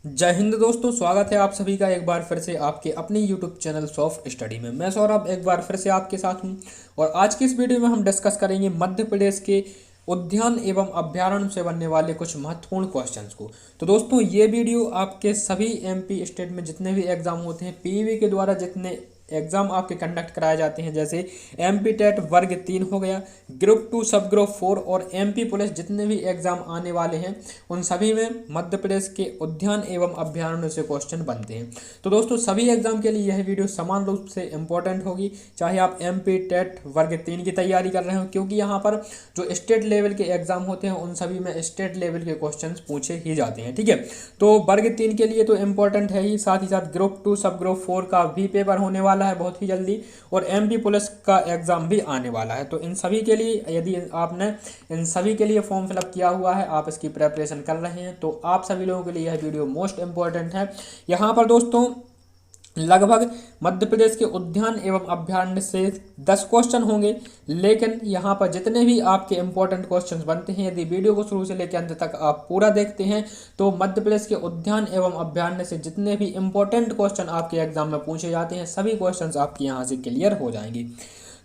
जय हिंद दोस्तों, स्वागत है आप सभी का एक बार फिर से आपके अपने यूट्यूब चैनल सॉफ्ट स्टडी में। मैं सौरभ एक बार फिर से आपके साथ हूं और आज की इस वीडियो में हम डिस्कस करेंगे मध्य प्रदेश के उद्यान एवं अभ्यारण्य से बनने वाले कुछ महत्वपूर्ण क्वेश्चंस को। तो दोस्तों, ये वीडियो आपके सभी एमपी स्टेट में जितने भी एग्जाम होते हैं, पीईवी के द्वारा जितने एग्जाम आपके कंडक्ट कराए जाते हैं, जैसे एमपी टेट वर्ग 3 हो गया, ग्रुप 2 सब ग्रुप 4 और एमपी पुलिस, जितने भी एग्जाम आने वाले हैं उन सभी में मध्य प्रदेश के उद्यान एवं अभ्यारण्य से क्वेश्चन बनते हैं। तो दोस्तों, सभी एग्जाम के लिए यह वीडियो समान रूप से इंपॉर्टेंट होगी, चाहे आप एमपी टेट वर्ग 3 की तैयारी कर रहे हो, क्योंकि यहाँ पर जो स्टेट लेवल के एग्जाम होते हैं उन सभी में स्टेट लेवल के क्वेश्चन पूछे ही जाते हैं। ठीक है, तो वर्ग 3 के लिए तो इंपॉर्टेंट है ही, साथ ही साथ ग्रुप 2 सब ग्रुप 4 का भी पेपर होने वाला है बहुत ही जल्दी, और एमपी पुलिस का एग्जाम भी आने वाला है। तो इन सभी के लिए, यदि आपने इन सभी के लिए फॉर्म फिलअप किया हुआ है, आप इसकी प्रेपरेशन कर रहे हैं, तो आप सभी लोगों के लिए यह वीडियो मोस्ट इंपॉर्टेंट है। यहाँ पर दोस्तों लगभग मध्य प्रदेश के उद्यान एवं अभ्यारण्य से 10 क्वेश्चन होंगे, लेकिन यहाँ पर जितने भी आपके इंपॉर्टेंट क्वेश्चंस बनते हैं, यदि वीडियो को शुरू से लेकर अंत तक आप पूरा देखते हैं, तो मध्य प्रदेश के उद्यान एवं अभ्यारण्य से जितने भी इंपॉर्टेंट क्वेश्चन आपके एग्जाम में पूछे जाते हैं, सभी क्वेश्चंस आपके यहाँ से क्लियर हो जाएंगे।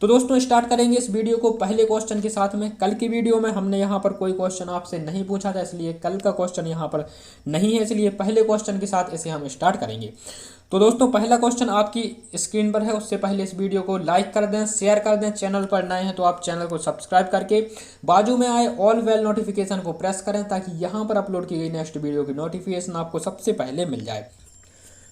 तो दोस्तों, स्टार्ट करेंगे इस वीडियो को पहले क्वेश्चन के साथ में। कल की वीडियो में हमने यहाँ पर कोई क्वेश्चन आपसे नहीं पूछा था, इसलिए कल का क्वेश्चन यहाँ पर नहीं है, इसलिए पहले क्वेश्चन के साथ इसे हम स्टार्ट करेंगे। तो दोस्तों, पहला क्वेश्चन आपकी स्क्रीन पर है। उससे पहले इस वीडियो को लाइक कर दें, शेयर कर दें। चैनल पर नए हैं तो आप चैनल को सब्सक्राइब करके बाजू में आए ऑल बेल नोटिफिकेशन को प्रेस करें, ताकि यहाँ पर अपलोड की गई नेक्स्ट वीडियो की नोटिफिकेशन आपको सबसे पहले मिल जाए।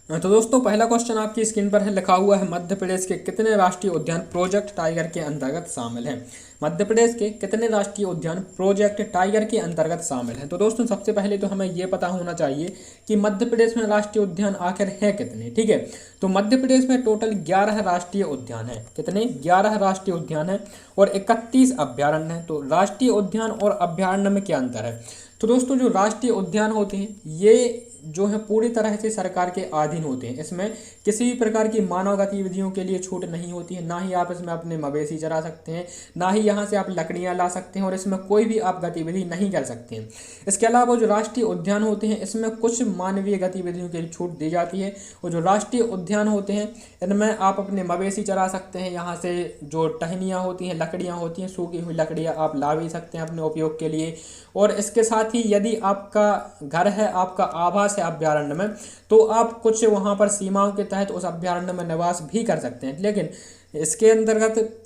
तो दोस्तों, पहला क्वेश्चन आपकी स्क्रीन पर है, लिखा हुआ है मध्य प्रदेश के कितने राष्ट्रीय उद्यान प्रोजेक्ट टाइगर के अंतर्गत शामिल हैं। मध्य प्रदेश के कितने राष्ट्रीय उद्यान प्रोजेक्ट टाइगर के अंतर्गत शामिल हैं। तो दोस्तों, सबसे पहले तो हमें ये पता होना चाहिए कि मध्य प्रदेश में राष्ट्रीय उद्यान आखिर हैं कितने। ठीक है, तो मध्य प्रदेश में टोटल 11 राष्ट्रीय उद्यान हैं। कितने? 11 राष्ट्रीय उद्यान हैं और 31 अभ्यारण्य हैं। तो राष्ट्रीय उद्यान और अभ्यारण्य में क्या अंतर है? तो दोस्तों, जो राष्ट्रीय उद्यान होते हैं ये जो है पूरी तरह से सरकार के अधीन होते हैं। इसमें किसी भी प्रकार की मानव गतिविधियों के लिए छूट नहीं होती है, ना ही आप इसमें अपने मवेशी चरा सकते हैं, ना ही यहाँ से आप लकड़ियाँ ला सकते हैं, और इसमें कोई भी आप गतिविधि नहीं कर सकते हैं। इसके अलावा जो राष्ट्रीय उद्यान होते हैं इसमें कुछ मानवीय गतिविधियों के लिए छूट दी जाती है, और जो राष्ट्रीय उद्यान होते हैं इनमें आप अपने मवेशी चरा सकते हैं। यहाँ से जो टहनियाँ होती हैं, लकड़ियाँ होती हैं, सूखी हुई लकड़ियाँ आप ला भी सकते हैं अपने उपयोग के लिए। और इसके साथ ही यदि आपका घर है, आपका आवास है अभ्यारण्य में, तो आप कुछ वहाँ पर सीमाओं के तहत उस अभ्यारण्य में निवास भी कर सकते हैं। लेकिन इसके अंतर्गत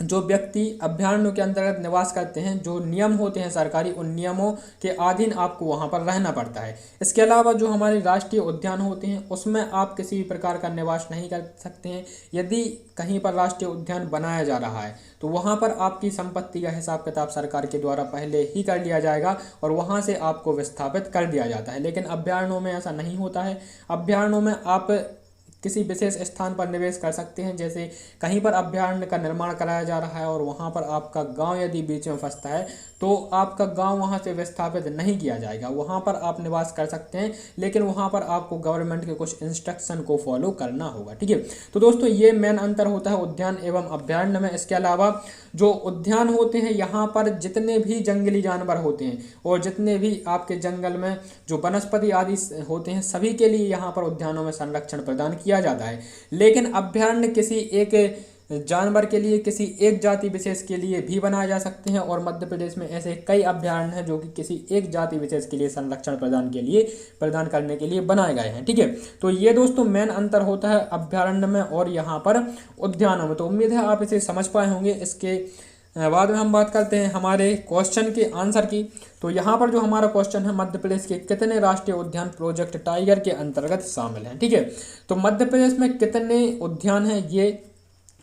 जो व्यक्ति अभ्यारण्यों के अंतर्गत निवास करते हैं, जो नियम होते हैं सरकारी, उन नियमों के अधीन आपको वहाँ पर रहना पड़ता है। इसके अलावा जो हमारे राष्ट्रीय उद्यान होते हैं उसमें आप किसी भी प्रकार का निवास नहीं कर सकते हैं। यदि कहीं पर राष्ट्रीय उद्यान बनाया जा रहा है तो वहाँ पर आपकी संपत्ति का हिसाब किताब सरकार के द्वारा पहले ही कर लिया जाएगा और वहाँ से आपको विस्थापित कर दिया जाता है। लेकिन अभ्यारण्यों में ऐसा नहीं होता है। अभ्यारण्यों में आप किसी विशेष स्थान पर निवेश कर सकते हैं, जैसे कहीं पर अभ्यारण्य का निर्माण कराया जा रहा है और वहाँ पर आपका गांव यदि बीच में फंसता है तो आपका गांव वहाँ से विस्थापित नहीं किया जाएगा, वहाँ पर आप निवास कर सकते हैं, लेकिन वहाँ पर आपको गवर्नमेंट के कुछ इंस्ट्रक्शन को फॉलो करना होगा। ठीक है, तो दोस्तों ये मेन अंतर होता है उद्यान एवं अभ्यारण्य में। इसके अलावा जो उद्यान होते हैं यहाँ पर जितने भी जंगली जानवर होते हैं और जितने भी आपके जंगल में जो वनस्पति आदि होते हैं, सभी के लिए यहाँ पर उद्यानों में संरक्षण प्रदान किया जाता है। लेकिन अभ्यारण्य किसी एक जानवर के लिए, किसी एक जाति विशेष के लिए भी बनाए जा सकते हैं, और मध्य प्रदेश में ऐसे कई अभ्यारण्य हैं जो कि किसी एक जाति विशेष के लिए संरक्षण प्रदान करने के लिए बनाए गए हैं। ठीक है, तो ये दोस्तों मेन अंतर होता है अभ्यारण्य में और यहाँ पर उद्यानों में। तो उम्मीद है आप इसे समझ पाए होंगे। इसके बाद में हम बात करते हैं हमारे क्वेश्चन के आंसर की। तो यहाँ पर जो हमारा क्वेश्चन है, मध्य प्रदेश के कितने राष्ट्रीय उद्यान प्रोजेक्ट टाइगर के अंतर्गत शामिल हैं। ठीक है, तो मध्य प्रदेश में कितने उद्यान हैं ये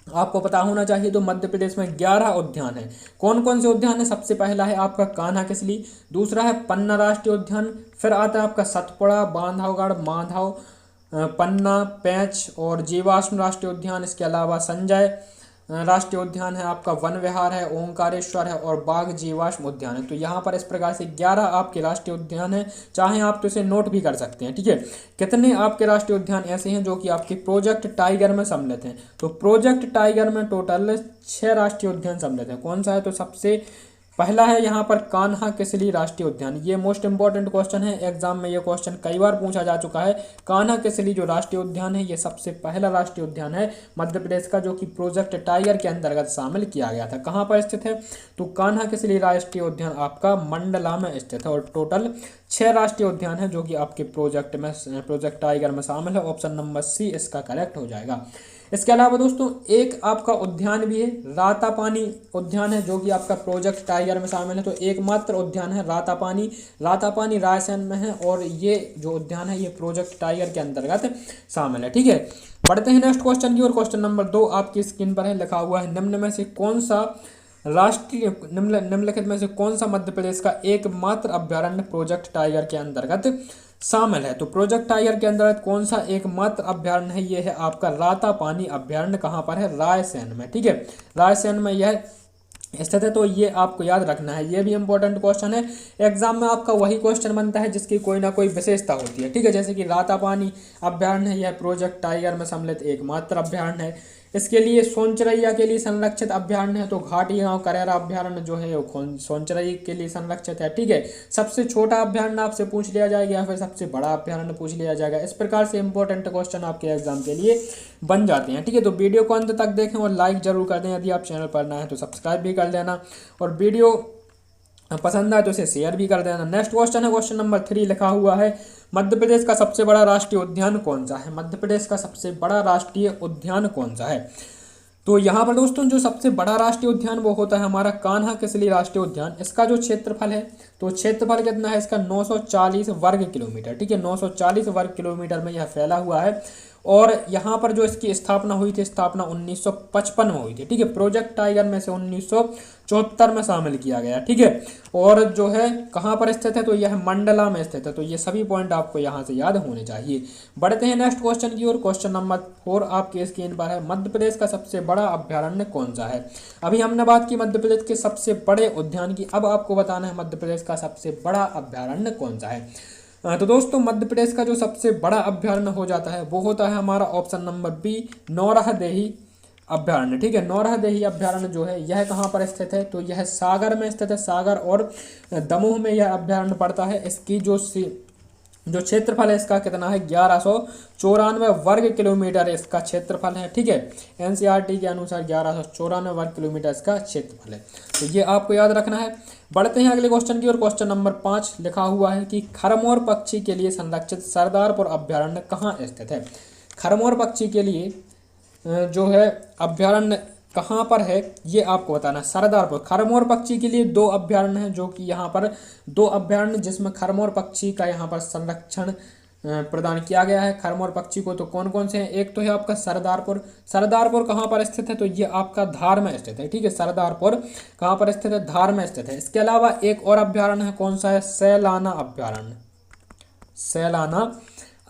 आपको पता होना चाहिए। तो मध्य प्रदेश में 11 उद्यान हैं। कौन कौन से उद्यान है? सबसे पहला है आपका कान्हा किसली, दूसरा है पन्ना राष्ट्रीय उद्यान, फिर आता है आपका सतपुड़ा, बांधवगढ़, माधव, पन्ना, पेंच और जीवाश्म राष्ट्रीय उद्यान। इसके अलावा संजय राष्ट्रीय उद्यान है, आपका वन विहार है, ओंकारेश्वर है और बाघ जीवाश्म उद्यान है। तो यहाँ पर इस प्रकार से 11 आपके राष्ट्रीय उद्यान हैं, चाहे आप तो इसे नोट भी कर सकते हैं। ठीक है, कितने आपके राष्ट्रीय उद्यान ऐसे हैं जो कि आपके प्रोजेक्ट टाइगर में सम्मिलित हैं? तो प्रोजेक्ट टाइगर में टोटल 6 राष्ट्रीय उद्यान सम्मिलित हैं। कौन सा है? तो सबसे पहला है यहाँ पर कान्हा किसली राष्ट्रीय उद्यान। ये मोस्ट इंपॉर्टेंट क्वेश्चन है, एग्जाम में ये क्वेश्चन कई बार पूछा जा चुका है। कान्हा किसली जो राष्ट्रीय उद्यान है ये सबसे पहला राष्ट्रीय उद्यान है मध्य प्रदेश का, जो कि प्रोजेक्ट टाइगर के अंतर्गत शामिल किया गया था। कहाँ पर स्थित है, तो कान्हा किसली राष्ट्रीय उद्यान आपका मंडला में स्थित है। और टोटल 6 राष्ट्रीय उद्यान है जो कि आपके प्रोजेक्ट टाइगर में शामिल है। ऑप्शन नंबर सी इसका करेक्ट हो जाएगा। इसके अलावा दोस्तों एक आपका उद्यान भी है, रातापानी उद्यान है, जो कि आपका प्रोजेक्ट टाइगर में शामिल है। तो एकमात्र उद्यान है रातापानी, रातापानी रायसेन में है, और ये जो उद्यान है ये प्रोजेक्ट टाइगर के अंतर्गत शामिल है। ठीक है, बढ़ते हैं नेक्स्ट क्वेश्चन की ओर। क्वेश्चन नंबर 2 आपकी स्क्रीन पर है, लिखा हुआ है निम्न में से कौन सा राष्ट्रीय निम्नलिखित में से कौन सा मध्य प्रदेश का एकमात्र अभ्यारण्य प्रोजेक्ट टाइगर के अंतर्गत शामिल है। तो प्रोजेक्ट टाइगर के अंतर्गत कौन सा एकमात्र अभ्यारण्य है, ये है आपका रातापानी अभ्यारण्य। कहाँ पर है, रायसेन में। ठीक है, रायसेन में यह स्थित है। तो ये आपको याद रखना है, ये भी इंपॉर्टेंट क्वेश्चन है। एग्जाम में आपका वही क्वेश्चन बनता है जिसकी कोई ना कोई विशेषता होती है। ठीक है, जैसे कि रातापानी अभ्यारण्य है, यह प्रोजेक्ट टाइगर में सम्मिलित एकमात्र अभ्यारण्य है। इसके लिए सोनचरैया के लिए संरक्षित अभ्यारण्य है, तो घाटी गांव करेरा अभ्यारण्य जो है वो सोनचरैया के लिए संरक्षित है। ठीक है, सबसे छोटा अभ्यारण्य आपसे पूछ लिया जाएगा या फिर सबसे बड़ा अभ्यारण्य पूछ लिया जाएगा। इस प्रकार से इंपॉर्टेंट क्वेश्चन आपके एग्जाम के लिए बन जाते हैं। ठीक है, तो वीडियो को अंत तक देखें और लाइक जरूर कर दें। यदि आप चैनल पर नए हैं तो सब्सक्राइब भी कर देना, और वीडियो पसंद आए तो इसे शेयर भी कर देना। नेक्स्ट क्वेश्चन है क्वेश्चन नंबर 3, लिखा हुआ है मध्य प्रदेश का सबसे बड़ा राष्ट्रीय उद्यान कौन सा है। मध्य प्रदेश का सबसे बड़ा राष्ट्रीय उद्यान कौन सा है। तो यहाँ पर दोस्तों जो सबसे बड़ा राष्ट्रीय उद्यान वो होता है हमारा कान्हा किसली राष्ट्रीय उद्यान। इसका जो क्षेत्रफल है, तो क्षेत्रफल कितना है इसका 940 वर्ग किलोमीटर। ठीक है, 940 वर्ग किलोमीटर में यह फैला हुआ है। और यहाँ पर जो इसकी स्थापना हुई थी, स्थापना 1955 में हुई थी। ठीक है, प्रोजेक्ट टाइगर में से 1974 में शामिल किया गया। ठीक है, और जो है कहाँ पर स्थित है, तो यह मंडला में स्थित है। तो ये सभी पॉइंट आपको यहाँ से याद होने चाहिए। बढ़ते हैं नेक्स्ट क्वेश्चन की ओर। क्वेश्चन नंबर 4 आपके स्क्रीन पर है, मध्य प्रदेश का सबसे बड़ा अभ्यारण्य कौन सा है। अभी हमने बात की मध्य प्रदेश के सबसे बड़े उद्यान की, अब आपको बताना है मध्य प्रदेश का सबसे बड़ा अभ्यारण्य कौन सा है। तो दोस्तों मध्य प्रदेश का जो सबसे बड़ा अभ्यारण्य हो जाता है वो होता है हमारा ऑप्शन नंबर बी, नौरहदेही अभ्यारण्य। ठीक है, नौरहदेही अभ्यारण्य जो है यह कहाँ पर स्थित है, तो यह सागर में स्थित है। सागर और दमोह में यह अभ्यारण्य पड़ता है। इसकी जो क्षेत्रफल है इसका कितना है, 1194 वर्ग किलोमीटर इसका क्षेत्रफल है। ठीक है, एनसीईआरटी के अनुसार 1194 वर्ग किलोमीटर इसका क्षेत्रफल है। तो ये आपको याद रखना है। बढ़ते हैं अगले क्वेश्चन की ओर। क्वेश्चन नंबर 5 लिखा हुआ है कि खरमोर पक्षी के लिए संरक्षित सरदारपुर अभ्यारण्य कहाँ स्थित है। खरमोर पक्षी के लिए जो है अभ्यारण्य कहाँ पर है ये आपको बताना है। सरदारपुर, खरमोर पक्षी के लिए 2 अभ्यारण्य हैं, जो कि यहाँ पर 2 अभ्यारण्य जिसमें खरमोर पक्षी का यहाँ पर संरक्षण प्रदान किया गया है खरमोर पक्षी को। तो कौन कौन से हैं, एक तो है आपका सरदारपुर। सरदारपुर कहाँ पर स्थित है, तो ये आपका धार में स्थित है। ठीक है, सरदारपुर कहाँ पर स्थित है, धार में स्थित है। इसके अलावा एक और अभ्यारण्य है, कौन सा है, सैलाना अभ्यारण्य। सैलाना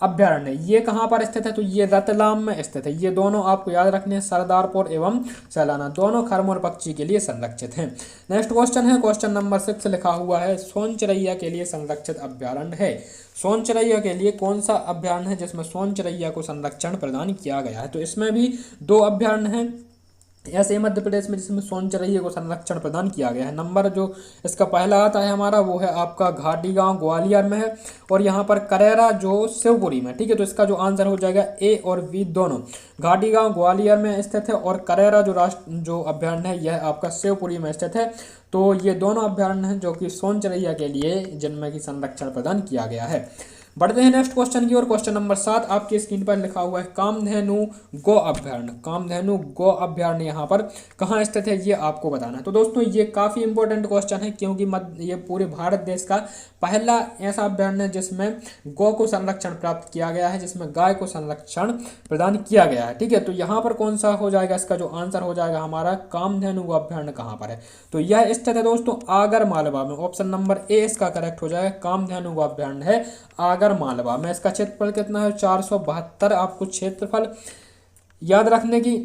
अभ्यारण्य ये कहाँ पर स्थित है, तो ये रतलाम में स्थित है। ये दोनों आपको याद रखने हैं, सरदारपुर एवं सैलाना, दोनों खरमोर पक्षी के लिए संरक्षित हैं। नेक्स्ट क्वेश्चन है क्वेश्चन नंबर 6, लिखा हुआ है सोनचरैया के लिए संरक्षित अभ्यारण्य है। सोनचरैया के लिए कौन सा अभ्यारण्य है जिसमें सोनचरैया को संरक्षण प्रदान किया गया है। तो इसमें भी 2 अभ्यारण्य हैं ऐसे मध्य प्रदेश में जिसमें सोनचरैया को संरक्षण प्रदान किया गया है। नंबर जो इसका पहला आता है हमारा वो है आपका घाटी गांव ग्वालियर में है, और यहाँ पर करेरा जो शिवपुरी में। ठीक है, तो इसका जो आंसर हो जाएगा ए और बी दोनों। घाटी गांव ग्वालियर में स्थित है और करेरा जो अभ्यारण्य है यह आपका शिवपुरी में स्थित है। तो ये दोनों अभ्यारण्य हैं जो कि सोनचरैया के लिए जिनमें की संरक्षण प्रदान किया गया है। बढ़ते हैं नेक्स्ट क्वेश्चन की ओर। क्वेश्चन नंबर 7 आपकी स्क्रीन पर लिखा हुआ है कामधेनु गो अभ्यारण्य। कामधेनु गो अभ्यारण्य यहाँ पर कहाँ स्थित है ये आपको बताना है। तो दोस्तों ये काफ़ी इंपॉर्टेंट क्वेश्चन है, क्योंकि ये पूरे भारत देश का पहला ऐसा अभ्यारण्य है जिसमें गौ को संरक्षण प्राप्त किया गया है, जिसमें गाय को संरक्षण प्रदान किया गया है। ठीक है, तो यहाँ पर कौन सा हो जाएगा, इसका जो आंसर हो जाएगा हमारा कामधेनु गो अभ्यारण्य कहाँ पर है, तो यह स्थित है दोस्तों आगर मालवा में। ऑप्शन नंबर ए इसका करेक्ट हो जाएगा, कामधेनु गो अभ्यारण्य है आगर मालवा में। इसका क्षेत्रफल कितना है, 472। आपको क्षेत्रफल याद रखने की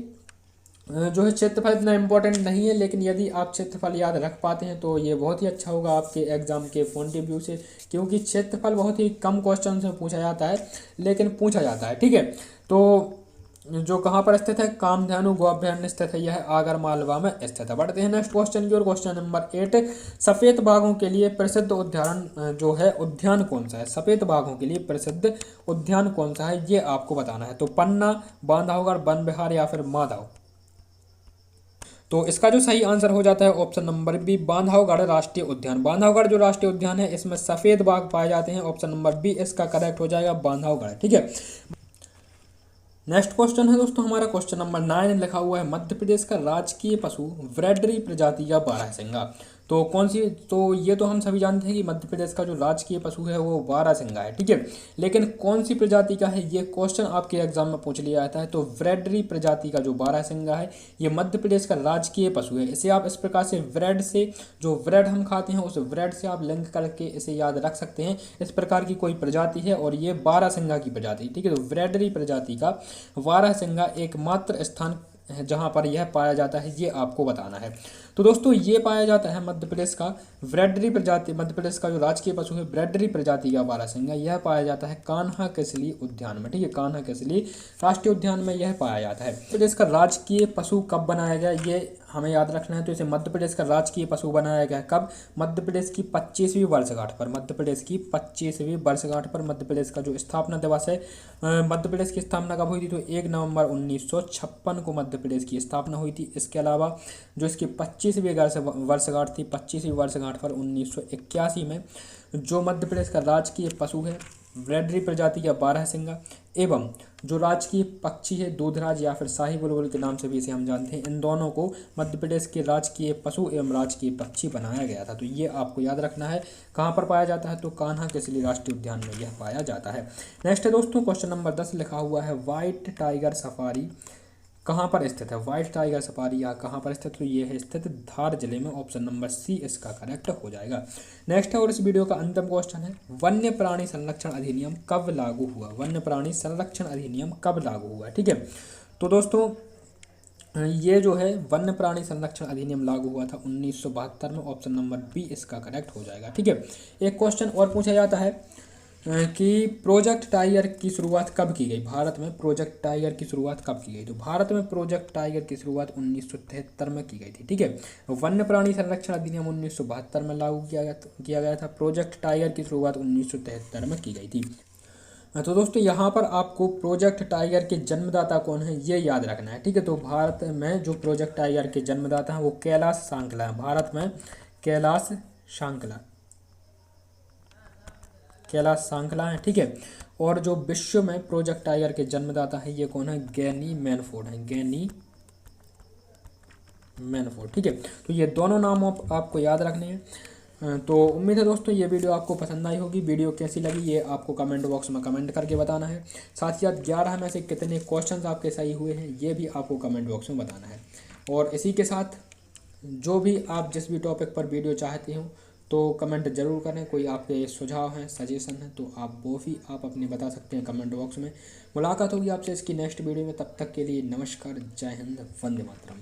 जो है क्षेत्रफल इतना इंपॉर्टेंट नहीं है, लेकिन यदि आप क्षेत्रफल याद रख पाते हैं तो ये बहुत ही अच्छा होगा आपके एग्जाम के पॉइंट ऑफ व्यू से, क्योंकि क्षेत्रफल बहुत ही कम क्वेश्चन से पूछा जाता है लेकिन पूछा जाता है। ठीक है, तो जो कहाँ पर स्थित है, कामधेनु गो अभ्यारण्य स्थित है, यह आगर मालवा में स्थित है। बढ़ते हैं नेक्स्ट क्वेश्चन की ओर। क्वेश्चन नंबर 8, सफेद बाघों के लिए प्रसिद्ध उद्यान जो है उद्यान कौन सा है? सफेद बाघों के लिए प्रसिद्ध उद्यान कौन सा है, ये आपको बताना है। तो पन्ना, बांधवगढ़, वन विहार या फिर माधव। तो इसका जो सही आंसर हो जाता है ऑप्शन नंबर बी, बांधवगढ़ राष्ट्रीय उद्यान। बांधवगढ़ जो राष्ट्रीय उद्यान है इसमें सफेद बाघ पाए जाते हैं। ऑप्शन नंबर बी इसका करेक्ट हो जाएगा, बांधवगढ़। ठीक है, नेक्स्ट क्वेश्चन है दोस्तों हमारा क्वेश्चन नंबर 9, लिखा हुआ है मध्य प्रदेश का राजकीय पशु ब्रैडरी प्रजाति का बारहसिंगा। तो कौन सी, तो ये तो हम सभी जानते हैं कि मध्य प्रदेश का जो राजकीय पशु है वो बारहसिंगा है। ठीक है, लेकिन कौन सी प्रजाति का है, ये क्वेश्चन आपके एग्जाम में पूछ लिया जाता है। तो ब्रैडरी प्रजाति का जो बारहसिंगा है ये मध्य प्रदेश का राजकीय पशु है। इसे आप इस प्रकार से ब्रेड से, जो ब्रेड हम खाते हैं उस ब्रेड से आप लिंक करके इसे याद रख सकते हैं। इस प्रकार की कोई प्रजाति है और ये बारहसिंगा की प्रजाति। ठीक है, तो ब्रैडरी प्रजाति का बारहसिंगा एकमात्र स्थान है जहां पर यह पाया जाता है, ये आपको बताना है। तो दोस्तों ये पाया जाता है मध्य प्रदेश का ब्रैडरी प्रजाति, मध्य प्रदेश का जो राजकीय पशु है ब्रैडरी प्रजाति का बारहसिंगा, यह पाया जाता है कान्हा किसली उद्यान में। ठीक है, कान्हा किसली राष्ट्रीय उद्यान में यह पाया जाता है। प्रदेश का राजकीय पशु कब बनाया गया, ये हमें याद रखना है। तो इसे मध्य प्रदेश का राजकीय पशु बनाया गया कब? मध्य प्रदेश की 25वीं वर्षगांठ पर। मध्य प्रदेश की 25वीं वर्षगांठ पर मध्य प्रदेश का जो स्थापना दिवस है, मध्य प्रदेश की स्थापना कब हुई थी? तो 1 नवंबर 1956 को मध्य प्रदेश की स्थापना हुई थी। इसके अलावा जो इसकी 25वीं वर्षगांठ थी, 25वीं वर्षगांठ पर 1981 में जो मध्य प्रदेश का राजकीय पशु है ब्रैडरी प्रजाति का बारहसिंगा एवं जो राजकीय पक्षी है दूधराज या फिर शाही बुलबुल के नाम से भी इसे हम जानते हैं, इन दोनों को मध्य प्रदेश के राजकीय पशु एवं राजकीय पक्षी बनाया गया था। तो ये आपको याद रखना है। कहाँ पर पाया जाता है? तो कान्हा किसली राष्ट्रीय उद्यान में यह पाया जाता है। नेक्स्ट है दोस्तों क्वेश्चन नंबर 10, लिखा हुआ है व्हाइट टाइगर सफारी कहाँ पर स्थित है? व्हाइट टाइगर सफारी यहाँ कहाँ पर स्थित? तो ये है स्थित धार जिले में। ऑप्शन नंबर सी इसका करेक्ट हो जाएगा। नेक्स्ट है और इस वीडियो का अंतिम क्वेश्चन है, वन्य प्राणी संरक्षण अधिनियम कब लागू हुआ? वन्य प्राणी संरक्षण अधिनियम कब लागू हुआ? ठीक है, तो दोस्तों ये जो है वन्य प्राणी संरक्षण अधिनियम लागू हुआ था 1972 में। ऑप्शन नंबर बी इसका करेक्ट हो जाएगा। ठीक है, एक क्वेश्चन और पूछा जाता है कि प्रोजेक्ट टाइगर की शुरुआत कब की गई? भारत में प्रोजेक्ट टाइगर की शुरुआत कब की गई? तो भारत में प्रोजेक्ट टाइगर की शुरुआत 1973 में की गई थी। ठीक है, वन्य प्राणी संरक्षण अधिनियम 1972 में लागू किया गया था। प्रोजेक्ट टाइगर की शुरुआत 1973 में की गई थी। तो दोस्तों यहाँ पर आपको प्रोजेक्ट टाइगर के जन्मदाता कौन है ये याद रखना है। ठीक है, तो भारत में जो प्रोजेक्ट टाइगर के जन्मदाता हैं वो कैलाश सांकला है। भारत में कैलाश सांकला है। ठीक है, और जो विश्व में प्रोजेक्ट टाइगर के जन्मदाता है ये कौन है? गैनी मैनफोर्ड है, गैनी मैनफोर्ड। ठीक है, तो ये दोनों नाम आपको याद रखने हैं। तो उम्मीद है दोस्तों ये वीडियो आपको पसंद आई होगी। वीडियो कैसी लगी ये आपको कमेंट बॉक्स में कमेंट करके बताना है। साथ ही साथ 11 में से कितने क्वेश्चंस आपके सही हुए हैं ये भी आपको कमेंट बॉक्स में बताना है। और इसी के साथ जो भी आप जिस भी टॉपिक पर वीडियो चाहते हो तो कमेंट जरूर करें। कोई आपके सुझाव हैं, सजेशन है तो आप वो भी आप अपने बता सकते हैं कमेंट बॉक्स में। मुलाकात होगी आपसे इसकी नेक्स्ट वीडियो में। तब तक के लिए नमस्कार, जय हिंद, वंदे मातरम।